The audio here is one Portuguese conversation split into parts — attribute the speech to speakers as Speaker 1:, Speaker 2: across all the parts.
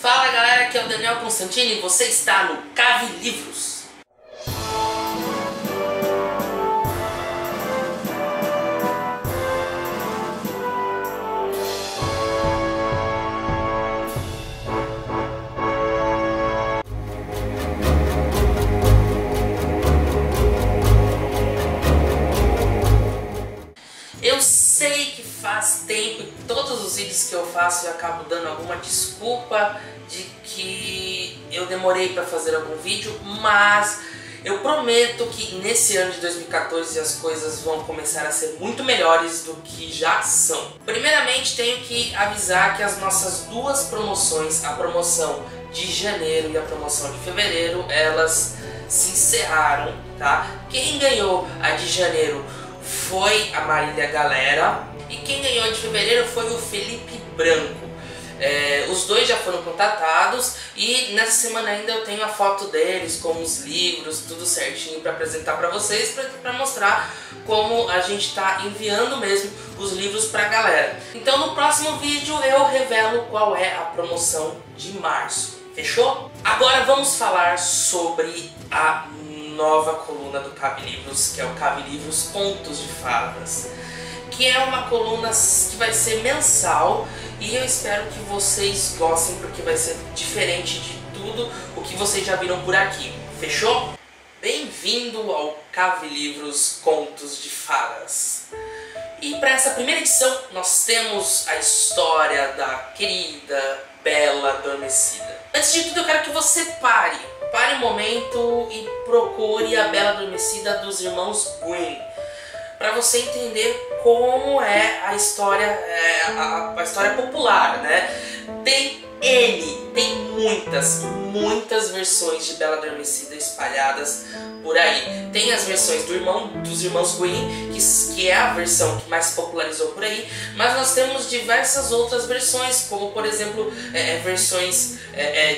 Speaker 1: Fala galera, aqui é o Daniel Constantini e você está no Cave Livros. Eu sei que faz tempo e todos os vídeos que eu faço eu acabo dando alguma desculpa de que eu demorei para fazer algum vídeo, mas eu prometo que nesse ano de 2014 as coisas vão começar a ser muito melhores do que já são. Primeiramente tenho que avisar que as nossas duas promoções, a promoção de janeiro e a promoção de fevereiro, elas se encerraram, tá? Quem ganhou a de janeiro foi a Marília Galera e quem ganhou de fevereiro foi o Felipe Branco. Os dois já foram contatados e nessa semana ainda eu tenho a foto deles com os livros, tudo certinho para apresentar para vocês, para mostrar como a gente está enviando mesmo os livros para a galera. Então no próximo vídeo eu revelo qual é a promoção de março, fechou? Agora vamos falar sobre a nova coluna do Cave Livros, que é o Cave Livros Contos de Fadas, que é uma coluna que vai ser mensal e eu espero que vocês gostem porque vai ser diferente de tudo o que vocês já viram por aqui, fechou? Bem-vindo ao Cave Livros Contos de Fadas. E para essa primeira edição nós temos a história da querida Bela Adormecida. Antes de tudo eu quero que você pare um momento e procure a Bela Adormecida dos irmãos Grimm, para você entender como é a história, a história popular, né? Tem muitas versões de Bela Adormecida espalhadas por aí. Tem as versões dos irmãos Grimm, que é a versão que mais se popularizou por aí, mas nós temos diversas outras versões, como por exemplo versões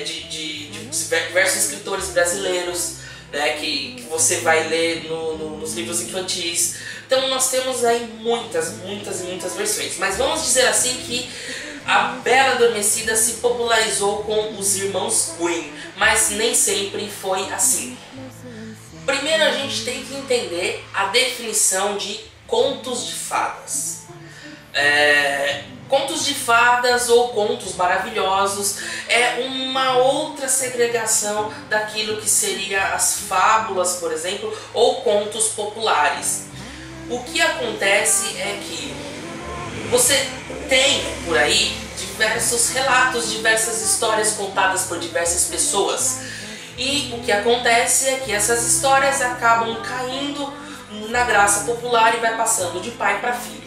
Speaker 1: de diversos escritores brasileiros, né, que você vai ler nos livros infantis. Então nós temos aí muitas versões, mas vamos dizer assim que a Bela Adormecida se popularizou com os irmãos Grimm, mas nem sempre foi assim. Primeiro a gente tem que entender a definição de contos de fadas. Contos de fadas ou contos maravilhosos é uma outra segregação daquilo que seria as fábulas, por exemplo, ou contos populares. O que acontece é que você tem por aí diversos relatos, diversas histórias contadas por diversas pessoas. E o que acontece é que essas histórias acabam caindo na graça popular e vai passando de pai para filho.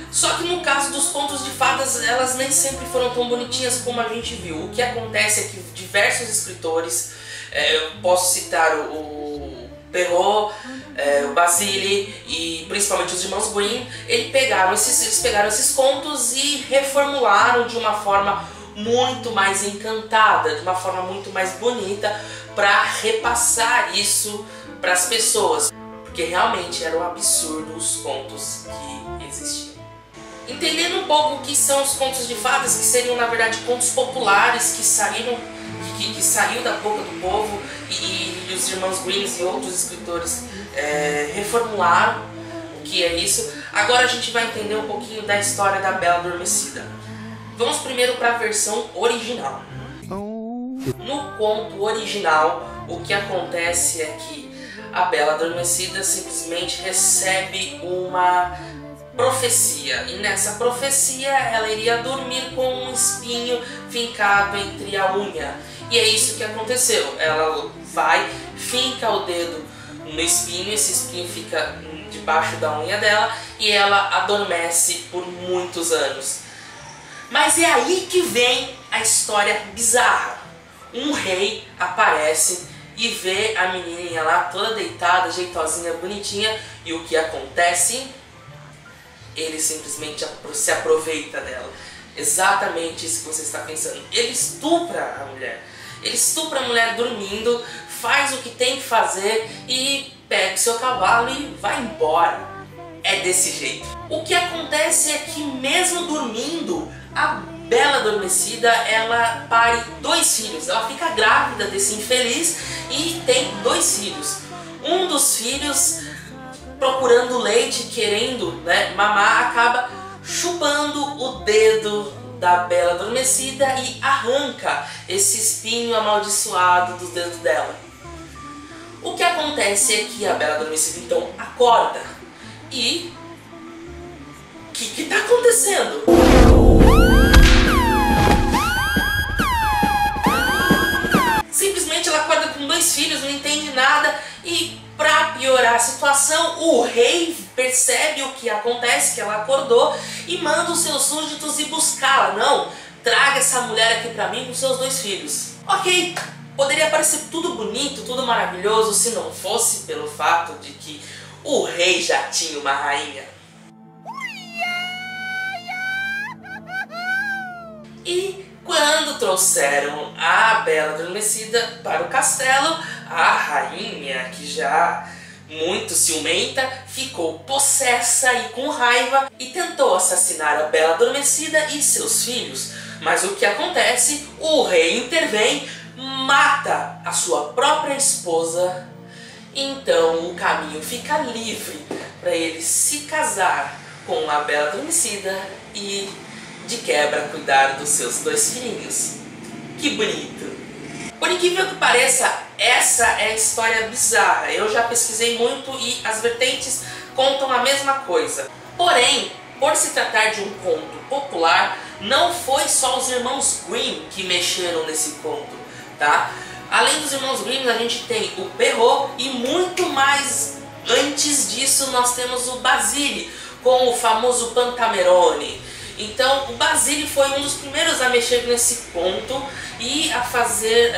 Speaker 1: Só que no caso dos contos de fadas, elas nem sempre foram tão bonitinhas como a gente viu. O que acontece é que diversos escritores, eu posso citar o Perrault, o Basile e principalmente os irmãos Grimm, eles pegaram esses contos e reformularam de uma forma muito mais encantada, de uma forma muito mais bonita, para repassar isso para as pessoas, porque realmente era um absurdo os contos que existiam. Entendendo um pouco o que são os contos de fadas, que seriam na verdade contos populares que saiu da boca do povo e os irmãos Grimm e outros escritores reformularam o que é isso. Agora a gente vai entender um pouquinho da história da Bela Adormecida. Vamos primeiro para a versão original. No conto original, o que acontece é que a Bela Adormecida simplesmente recebe uma profecia, e nessa profecia ela iria dormir com um espinho fincado entre a unha. E é isso que aconteceu. Ela vai, finca o dedo no espinho, esse espinho fica debaixo da unha dela e ela adormece por muitos anos. Mas é aí que vem a história bizarra. Um rei aparece e vê a menininha lá toda deitada, jeitosinha, bonitinha, e o que acontece? Ele simplesmente se aproveita dela. Exatamente isso que você está pensando. Ele estupra a mulher. Ele estupra a mulher dormindo, faz o que tem que fazer e pega o seu cavalo e vai embora. É desse jeito. O que acontece é que mesmo dormindo, a Bela Adormecida ela pare 2 filhos. Ela fica grávida desse infeliz e tem 2 filhos. Um dos filhos, procurando leite, querendo, né, mamar, acaba chupando o dedo da Bela Adormecida e arranca esse espinho amaldiçoado do dedo dela. O que acontece é que a Bela Adormecida então acorda e... o que está acontecendo? Simplesmente ela acorda com 2 filhos, não entende nada e, para piorar a situação, o rei percebe o que acontece, que ela acordou, e manda os seus súditos ir buscá-la. Não, traga essa mulher aqui pra mim com seus 2 filhos. Ok, poderia parecer tudo bonito, tudo maravilhoso, se não fosse pelo fato de que o rei já tinha uma rainha. E quando trouxeram a Bela Adormecida para o castelo, a rainha, que já muito ciumenta, ficou possessa e com raiva e tentou assassinar a Bela Adormecida e seus filhos. Mas o que acontece? O rei intervém, mata a sua própria esposa. Então o caminho fica livre para ele se casar com a Bela Adormecida e, de quebra, cuidar dos seus 2 filhinhos. Que bonito! Por incrível que pareça, essa é a história bizarra. Eu já pesquisei muito e as vertentes contam a mesma coisa. Porém, por se tratar de um conto popular, não foi só os irmãos Grimm que mexeram nesse conto, tá? Além dos irmãos Grimm, a gente tem o Perrault e muito mais antes disso nós temos o Basile, com o famoso Pantamerone. Então o Basile foi um dos primeiros a mexer nesse conto e a fazer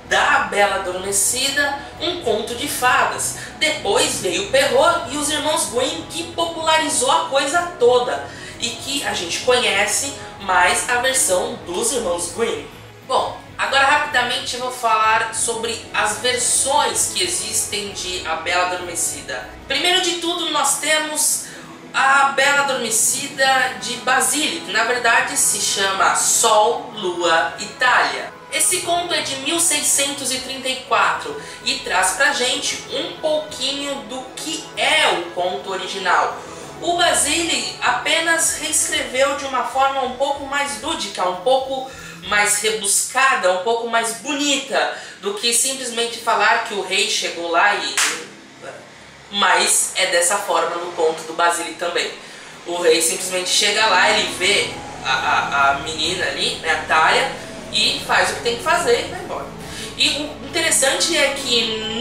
Speaker 1: da Bela Adormecida um conto de fadas. Depois veio o Perrault e os irmãos Grimm, que popularizou a coisa toda e que a gente conhece mais a versão dos irmãos Grimm. Bom, agora rapidamente eu vou falar sobre as versões que existem de A Bela Adormecida. Primeiro de tudo nós temos a Bela Adormecida de Basile, que na verdade se chama Sol, Lua, Itália. Esse conto é de 1634 e traz pra gente um pouquinho do que é o conto original. O Basile apenas reescreveu de uma forma um pouco mais lúdica, um pouco mais rebuscada, um pouco mais bonita do que simplesmente falar que o rei chegou lá e... Mas é dessa forma no conto do Basile também. O rei simplesmente chega lá, ele vê a menina ali, né, a Thalia, e faz o que tem que fazer e vai embora. E o interessante é que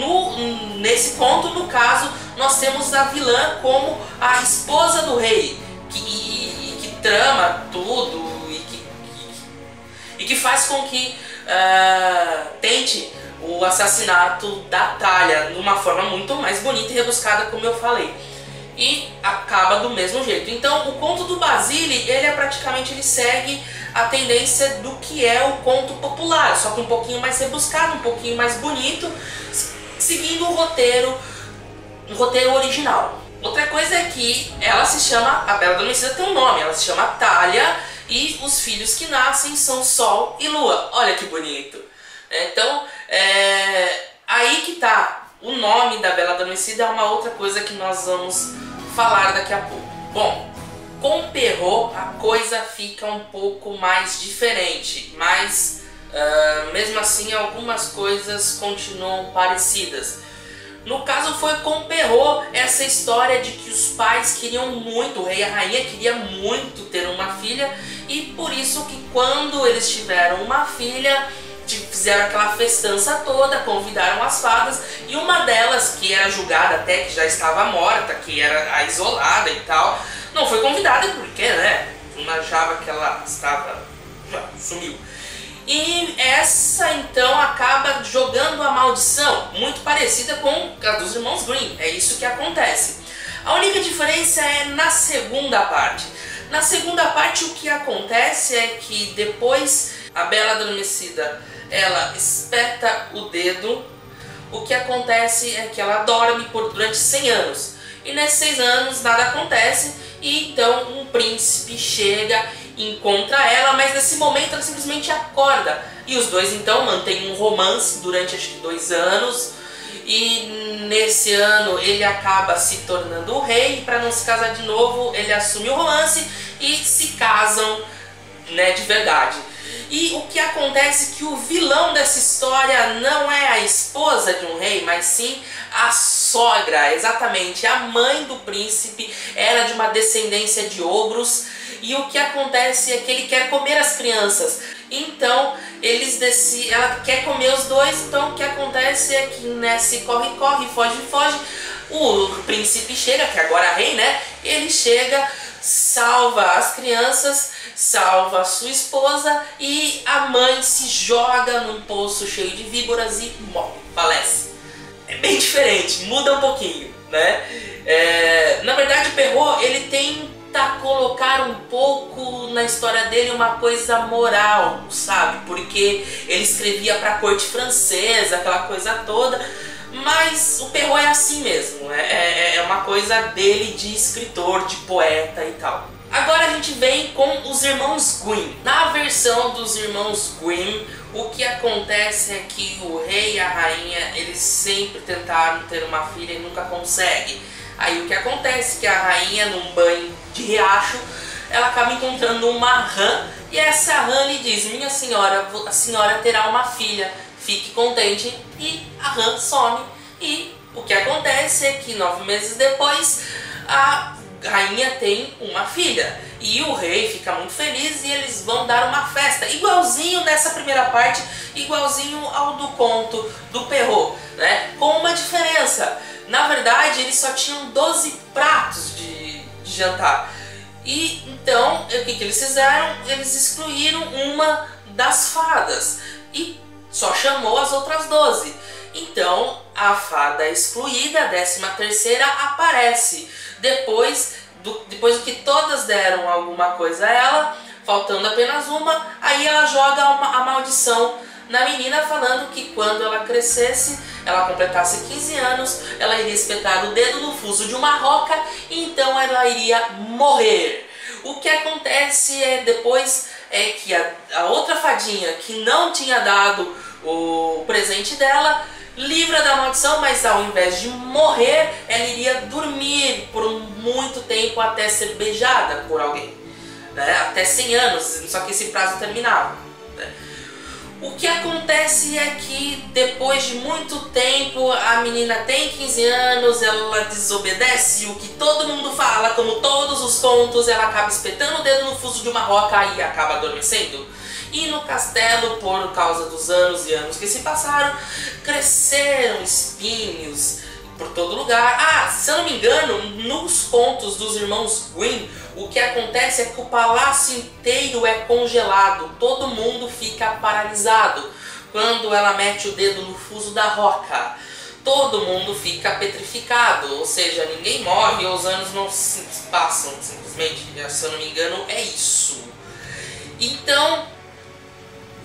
Speaker 1: nesse conto, no caso, nós temos a vilã como a esposa do rei, que trama tudo e que faz com que tente o assassinato da Thalia numa forma muito mais bonita e rebuscada, como eu falei. E acaba do mesmo jeito. Então o conto do Basile, ele segue a tendência do que é o conto popular, só que um pouquinho mais rebuscado, um pouquinho mais bonito, seguindo o roteiro original. Outra coisa é que ela se chama, a Bela Adormecida tem um nome, ela se chama Thalia e os filhos que nascem são Sol e Lua. Olha que bonito! Então, aí que tá. O nome da Bela Adormecida é uma outra coisa que nós vamos falar daqui a pouco. Bom, com Perrault a coisa fica um pouco mais diferente, mas mesmo assim algumas coisas continuam parecidas. No caso foi com Perrault essa história de que os pais queriam muito, o rei e a rainha queria muito ter uma filha, e por isso que quando eles tiveram uma filha, fizeram aquela festança toda, convidaram as fadas, e uma delas, que era julgada até que já estava morta, que era a isolada e tal, não foi convidada porque, né, não achava que ela estava... sumiu. E essa então acaba jogando a maldição, muito parecida com a dos irmãos Grimm, é isso que acontece. A única diferença é na segunda parte. Na segunda parte o que acontece é que depois a Bela Adormecida ela espeta o dedo, o que acontece é que ela dorme durante 100 anos. E nesses 100 anos nada acontece, e então um príncipe chega encontra ela, mas nesse momento ela simplesmente acorda. E os dois então mantêm um romance durante acho que 2 anos. E nesse ano ele acaba se tornando o rei. Para não se casar de novo, ele assume o romance e se casam, né, de verdade. E o que acontece é que o vilão dessa história não é a esposa de um rei, mas sim a sogra, exatamente, a mãe do príncipe. Era de uma descendência de ogros. E o que acontece é que ele quer comer as crianças. Então ela quer comer os dois. Então o que acontece é que nesse corre-corre, foge-foge, o príncipe chega, que agora é rei, né? Ele chega, salva as crianças, salva a sua esposa, e a mãe se joga num poço cheio de víboras e morre, falece. É bem diferente, muda um pouquinho, né? Na verdade o Perrault, ele tenta colocar um pouco na história dele uma coisa moral, sabe? Porque ele escrevia para a corte francesa, aquela coisa toda. Mas o Perrault é assim mesmo, é uma coisa dele de escritor, de poeta e tal. Agora a gente vem com os irmãos Grimm. Na versão dos irmãos Grimm, o que acontece é que o rei e a rainha, eles sempre tentaram ter uma filha e nunca conseguem. Aí o que acontece é que a rainha, num banho de riacho, ela acaba encontrando uma rã, e essa rã lhe diz: minha senhora, a senhora terá uma filha, fique contente. E a rã some. E o que acontece é que 9 meses depois a rainha tem uma filha. E o rei fica muito feliz e eles vão dar uma festa, igualzinho nessa primeira parte, igualzinho ao do conto do Perrault, né? Com uma diferença. Na verdade, eles só tinham 12 pratos de jantar. E então, o que eles fizeram? Eles excluíram uma das fadas e só chamou as outras 12. Então, a fada excluída, a 13ª, aparece. Depois do que todas deram alguma coisa a ela, faltando apenas uma, aí ela joga a maldição na menina, falando que quando ela crescesse, ela completasse 15 anos, ela iria espetar o dedo no fuso de uma roca e então ela iria morrer. O que acontece depois é que a outra fadinha, que não tinha dado o presente dela, livra da maldição, mas ao invés de morrer, ela iria dormir por muito tempo até ser beijada por alguém, né? Até 100 anos, só que esse prazo terminava, né? O que acontece é que depois de muito tempo, a menina tem 15 anos, ela desobedece o que todo mundo fala, como todos os contos, ela acaba espetando o dedo no fuso de uma roca e acaba adormecendo. E no castelo, por causa dos anos e anos que se passaram, cresceram espinhos por todo lugar. Se eu não me engano, nos contos dos irmãos Grimm, o que acontece é que o palácio inteiro é congelado, todo mundo fica paralisado quando ela mete o dedo no fuso da roca. Todo mundo fica petrificado, ou seja, ninguém morre, os anos não se passam simplesmente, se eu não me engano é isso. Então,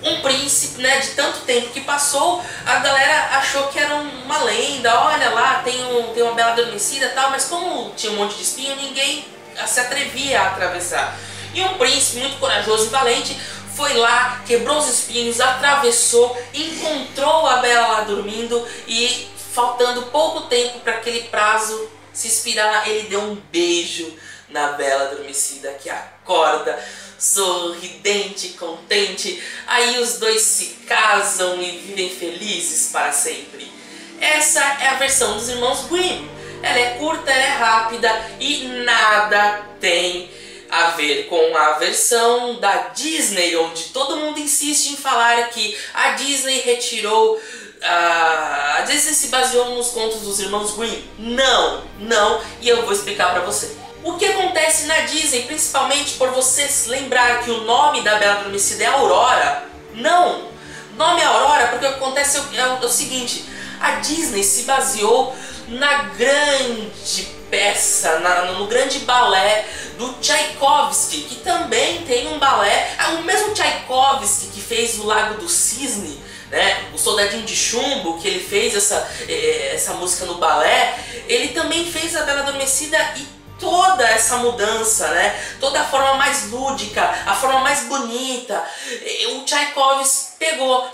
Speaker 1: um príncipe, né, de tanto tempo que passou, a galera achou que era uma lenda. Olha lá, tem uma bela adormecida e tal, mas como tinha um monte de espinho, ninguém se atrevia a atravessar. E um príncipe muito corajoso e valente foi lá, quebrou os espinhos, atravessou, encontrou a bela lá dormindo e, faltando pouco tempo para aquele prazo se expirar, ele deu um beijo na bela adormecida, que acorda sorridente, contente. Aí os dois se casam e vivem felizes para sempre. Essa é a versão dos irmãos Grimm. Ela é curta, ela é rápida e nada tem a ver com a versão da Disney, onde todo mundo insiste em falar que a Disney retirou... A Disney se baseou nos contos dos irmãos Grimm. Não, e eu vou explicar para você. O que acontece na Disney, principalmente por você lembrar que o nome da Bela Adormecida é Aurora? Não! O nome é Aurora porque o que acontece é o seguinte: a Disney se baseou na grande peça, no grande balé do Tchaikovsky, que também tem um balé, o mesmo Tchaikovsky que fez o Lago do Cisne, né? O Soldadinho de Chumbo, que ele fez essa música no balé, ele também fez a Bela Adormecida e toda essa mudança, né? Toda a forma mais lúdica, a forma mais bonita. O Tchaikovsky pegou.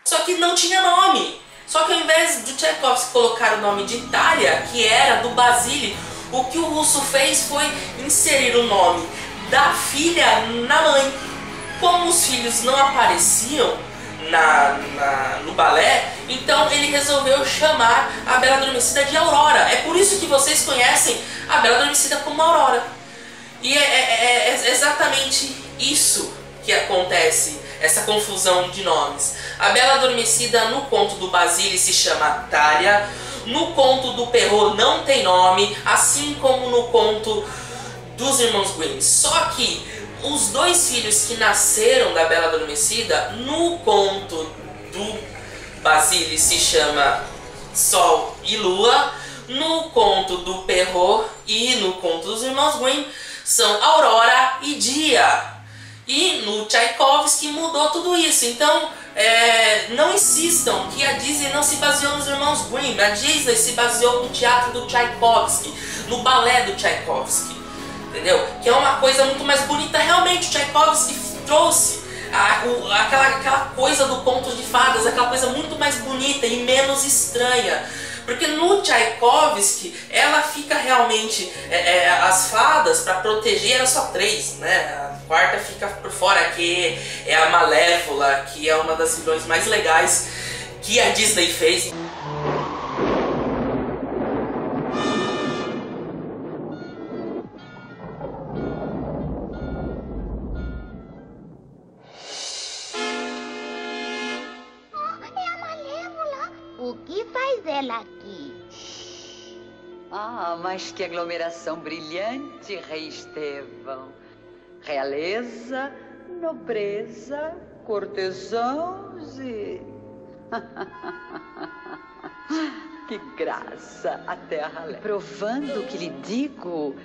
Speaker 1: Só que não tinha nome. Só que ao invés do Tchaikovsky colocar o nome de Itália, que era do Basile, o que o russo fez foi inserir o nome da filha na mãe. Como os filhos não apareciam no balé, então ele resolveu chamar a Bela Adormecida de Aurora. É por isso que vocês conhecem a Bela Adormecida como Aurora. E é exatamente isso que acontece, essa confusão de nomes. A Bela Adormecida no conto do Basile se chama Thalia, no conto do Perrault não tem nome, assim como no conto dos Irmãos Grimm. Só que os dois filhos que nasceram da Bela Adormecida, no conto do Basile se chama Sol e Lua, no conto do Perrault e no conto dos Irmãos Grimm são Aurora e Dia. E no Tchaikovsky mudou tudo isso. Então, não insistam que a Disney não se baseou nos Irmãos Grimm. A Disney se baseou no teatro do Tchaikovsky, no balé do Tchaikovsky. Entendeu? Que é uma coisa muito mais bonita. Realmente, o Tchaikovsky trouxe aquela coisa do conto de fadas, aquela coisa muito mais bonita e menos estranha. Porque no Tchaikovsky, ela fica realmente... as fadas, para proteger, eram só 3, né? A quarta fica por fora, que é a Malévola, que é uma das vilões mais legais que a Disney fez.
Speaker 2: O que faz ela aqui?
Speaker 3: Ah, mas que aglomeração brilhante, Rei Estevão. Realeza, nobreza, cortesãos e... Que graça a terra leva. Provando o que lhe digo,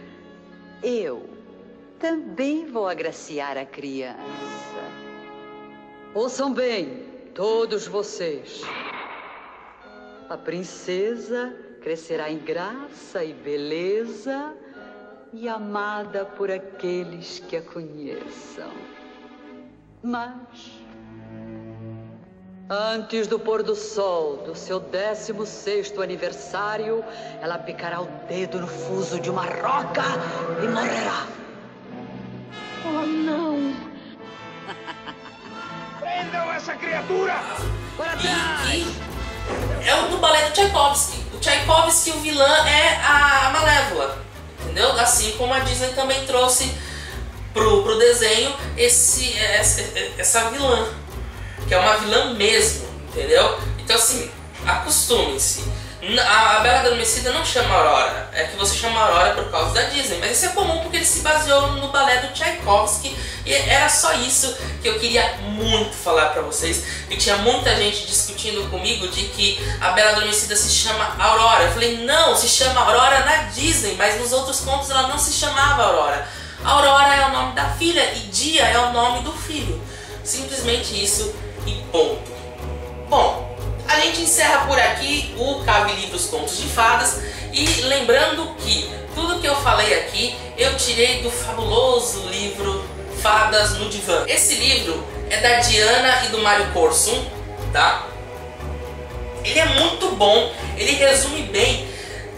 Speaker 3: eu também vou agraciar a criança. Ouçam bem, todos vocês. A princesa crescerá em graça e beleza e amada por aqueles que a conheçam. Mas, antes do pôr do sol do seu 16º aniversário, ela picará o dedo no fuso de uma roca e morrerá.
Speaker 2: Oh, não!
Speaker 4: Prendam essa criatura!
Speaker 3: Para trás!
Speaker 1: É o do balé do Tchaikovsky. O Tchaikovsky, o vilã é a Malévola, entendeu? Assim como a Disney também trouxe pro desenho essa vilã, que é uma vilã mesmo, entendeu? Então assim, acostumem-se. A Bela Adormecida não chama Aurora, é que você chama Aurora por causa da Disney, mas isso é comum porque ele se baseou no balé do Tchaikovsky e era só isso que eu queria muito falar pra vocês. E tinha muita gente discutindo comigo de que a Bela Adormecida se chama Aurora. Eu falei, não, se chama Aurora na Disney, mas nos outros contos ela não se chamava Aurora. Aurora é o nome da filha e Dia é o nome do filho. Simplesmente isso e ponto. Bom, a gente encerra por aqui o Cabe Livros Contos de Fadas e lembrando que Tudo que eu falei aqui, eu tirei do fabuloso livro Fadas no Divã. Esse livro é da Diana e do Mário Corso, tá? Ele é muito bom, ele resume bem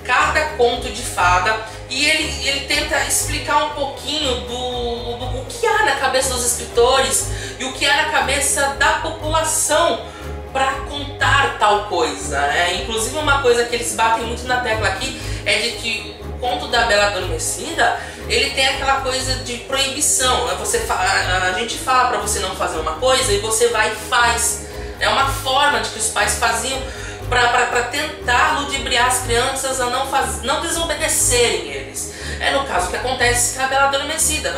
Speaker 1: cada conto de fada e ele tenta explicar um pouquinho do que há na cabeça dos escritores e o que há na cabeça da população para contar tal coisa, né? Inclusive uma coisa que eles batem muito na tecla aqui é de que o conto da Bela Adormecida, ele tem aquela coisa de proibição, né? A gente fala para você não fazer uma coisa e você vai e faz. É uma forma de que os pais faziam para tentar ludibriar as crianças a não desobedecerem eles. É no caso que acontece com a Bela Adormecida.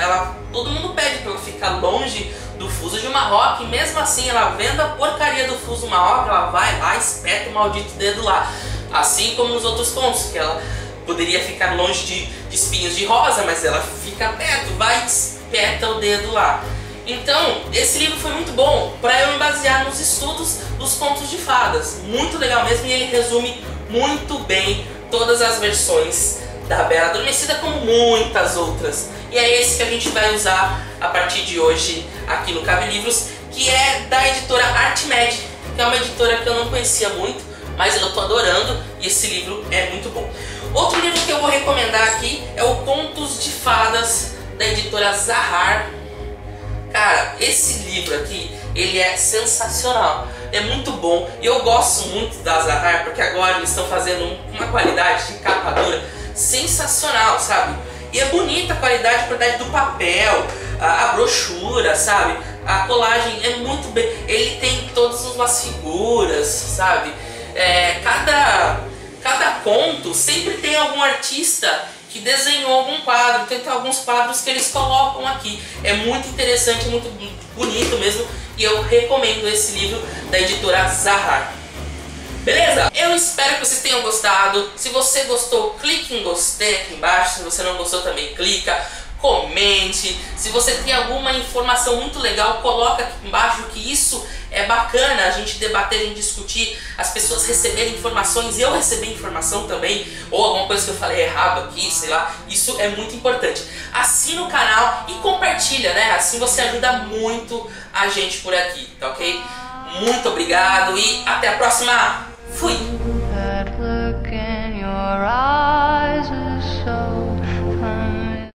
Speaker 1: Todo mundo pede para ela ficar longe do fuso de Marroca, e mesmo assim ela vendo a porcaria do fuso Marroca, ela vai lá e espeta o maldito dedo lá. Assim como nos outros contos, que ela poderia ficar longe de espinhos de rosa, mas ela fica perto, vai e espeta o dedo lá. Então, esse livro foi muito bom para eu me basear nos estudos dos contos de fadas. Muito legal mesmo, e ele resume muito bem todas as versões da Bela Adormecida, como muitas outras. E é esse que a gente vai usar a partir de hoje aqui no Cabe Livros, que é da editora Artmed, que é uma editora que eu não conhecia muito, mas eu tô adorando e esse livro é muito bom. Outro livro que eu vou recomendar aqui é o Contos de Fadas, da editora Zahar. Cara, esse livro aqui, ele é sensacional, é muito bom, e eu gosto muito da Zahar, porque agora eles estão fazendo uma qualidade de capa dura sensacional, sabe? E é bonita a qualidade do papel, a brochura, sabe? A colagem é muito bem, ele tem todas umas figuras, sabe? Cada conto sempre tem algum artista que desenhou algum quadro, tem alguns quadros que eles colocam aqui. É muito interessante, muito bonito mesmo, e eu recomendo esse livro da editora Zahar. Beleza? Eu espero que vocês tenham gostado. Se você gostou, clique em gostei aqui embaixo. Se você não gostou também, clica, comente. Se você tem alguma informação muito legal, coloca aqui embaixo, que isso é bacana, a gente debater, a gente discutir, as pessoas receberem informações e eu receber informação também, ou alguma coisa que eu falei errado aqui, sei lá. Isso é muito importante. Assina o canal e compartilha, né? Assim você ajuda muito a gente por aqui, tá ok? Muito obrigado e até a próxima. Fui!